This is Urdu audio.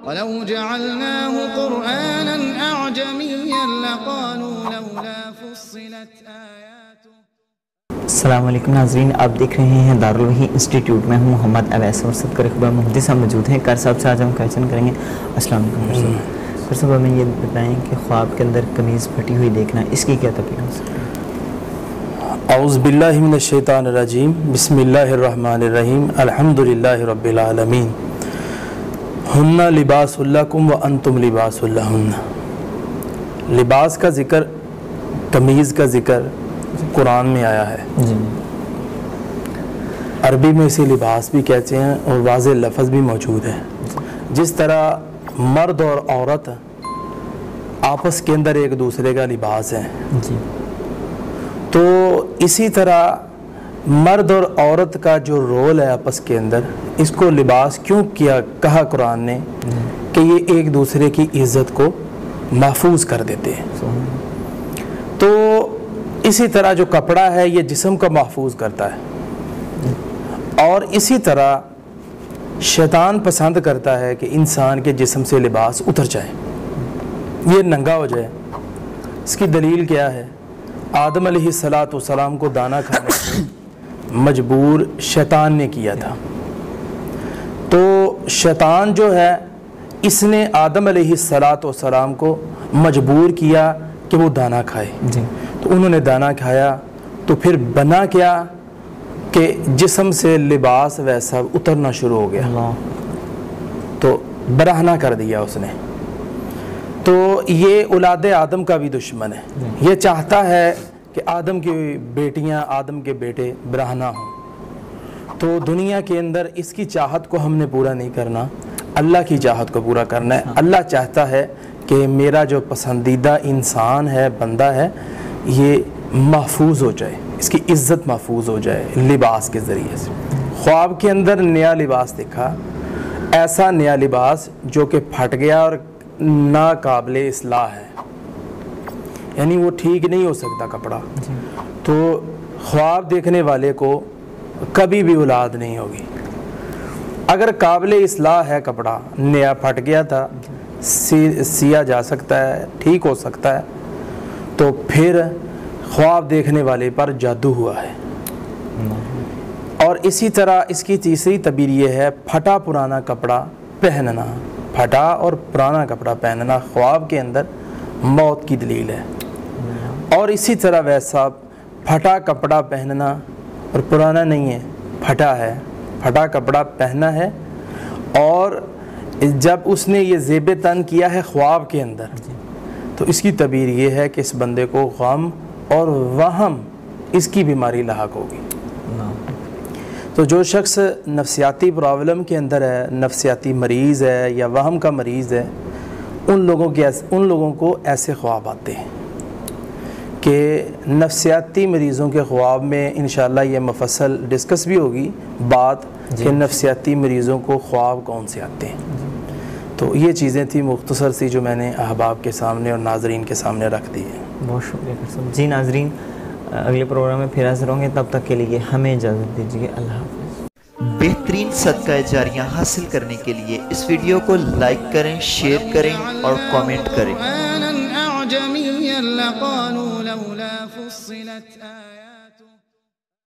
ولو جعلناه قرآنا أعجميا لقالوا لولا فصلت آياته. السلام علیکم ناظرین، آپ دیکھ رہے ہیں دارالوحی انسٹیٹیوٹ میں ہوں محمد اویس اور صدقہ اخبار مفتی صاحب موجود ہیں. کار صاحب سے آج ہم کویشچن کریں گے. السلام علیکم کار صاحب، ہمیں یہ بتائیں کہ خواب کے اندر قمیض پھٹی ہوئی دیکھنا، اس کی کیا تفصیل ہو سکتی ہے؟ اعوذ باللہ من الشیطان الرجیم، بسم اللہ الرحمن الرحیم، الحمدللہ رب العالمین، ہن لباس لکم وانتم لباس لہن. لباس کا ذکر، قمیض کا ذکر قرآن میں آیا ہے. عربی میں اسے لباس بھی کہتے ہیں اور واضح لفظ بھی موجود ہے. جس طرح مرد اور عورت آپس کے اندر ایک دوسرے کا لباس ہے، تو اسی طرح مرد اور عورت کا جو رول ہے آپس کے اندر، اس کو لباس کیوں کہا قرآن نے کہ یہ ایک دوسرے کی عزت کو محفوظ کر دیتے ہیں. تو اسی طرح جو کپڑا ہے یہ جسم کو محفوظ کرتا ہے، اور اسی طرح شیطان پسند کرتا ہے کہ انسان کے جسم سے لباس اتر جائے، یہ ننگا ہو جائے. اس کی دلیل کیا ہے؟ آدم علیہ السلام کو دانا کھانے سے مجبور شیطان نے کیا تھا. تو شیطان جو ہے اس نے آدم علیہ السلام کو مجبور کیا کہ وہ دانا کھائے. تو انہوں نے دانا کھایا تو پھر بنا کیا کہ جسم سے لباس ویسا اترنا شروع ہو گیا، تو برہنہ کر دیا اس نے. تو یہ اولاد آدم کا بھی دشمن ہے، یہ چاہتا ہے کہ آدم کی بیٹیاں، آدم کے بیٹے برہنہ ہوں. تو دنیا کے اندر اس کی چاہت کو ہم نے پورا نہیں کرنا، اللہ کی چاہت کو پورا کرنا ہے. اللہ چاہتا ہے کہ میرا جو پسندیدہ انسان ہے، بندہ ہے، یہ محفوظ ہو جائے، اس کی عزت محفوظ ہو جائے لباس کے ذریعے سے. خواب کے اندر نیا لباس دیکھا، ایسا نیا لباس جو کہ پھٹ گیا اور ناقابل اصلاح ہے، یعنی وہ ٹھیک نہیں ہو سکتا کپڑا. تو خواب دیکھنے والے کو کبھی بھی اولاد نہیں ہوگی. اگر قابل اصلاح ہے کپڑا، نیا پھٹ گیا تھا، سیا جا سکتا ہے، ٹھیک ہو سکتا ہے، تو پھر خواب دیکھنے والے پر جادو ہوا ہے. اور اسی طرح اس کی تیسری تعبیر یہ ہے، پھٹا پرانا کپڑا پہننا. پھٹا اور پرانا کپڑا پہننا خواب کے اندر موت کی دلیل ہے. اور اسی طرح ویسا پھٹا کپڑا پہننا اور پرانا نہیں ہے، پھٹا ہے، پھٹا کپڑا پہنا ہے. اور جب اس نے یہ زیب تن کیا ہے خواب کے اندر، تو اس کی تعبیر یہ ہے کہ اس بندے کو غم اور وہم، اس کی بیماری لاحق ہوگی. تو جو شخص نفسیاتی پرابلم کے اندر ہے، نفسیاتی مریض ہے یا وہم کا مریض ہے، ان لوگوں کو ایسے خواب آتے ہیں. کہ نفسیاتی مریضوں کے خواب میں انشاءاللہ یہ مفصل ڈسکس بھی ہوگی بات کہ نفسیاتی مریضوں کو خواب کون سے آتے ہیں. تو یہ چیزیں تھیں مختصر سی جو میں نے احباب کے سامنے اور ناظرین کے سامنے رکھ دی ہیں. بہت شکریہ جی. ناظرین، اگلے پروگرام میں پھر حاضر ہوں گے، تب تک کے لیے ہمیں اجازت دیجیے. اللہ حافظ. بہترین صدقہ جاریہ حاصل کرنے کے لیے اس ویڈیو کو لائک کریں، شیئر کریں اور کامنٹ کریں.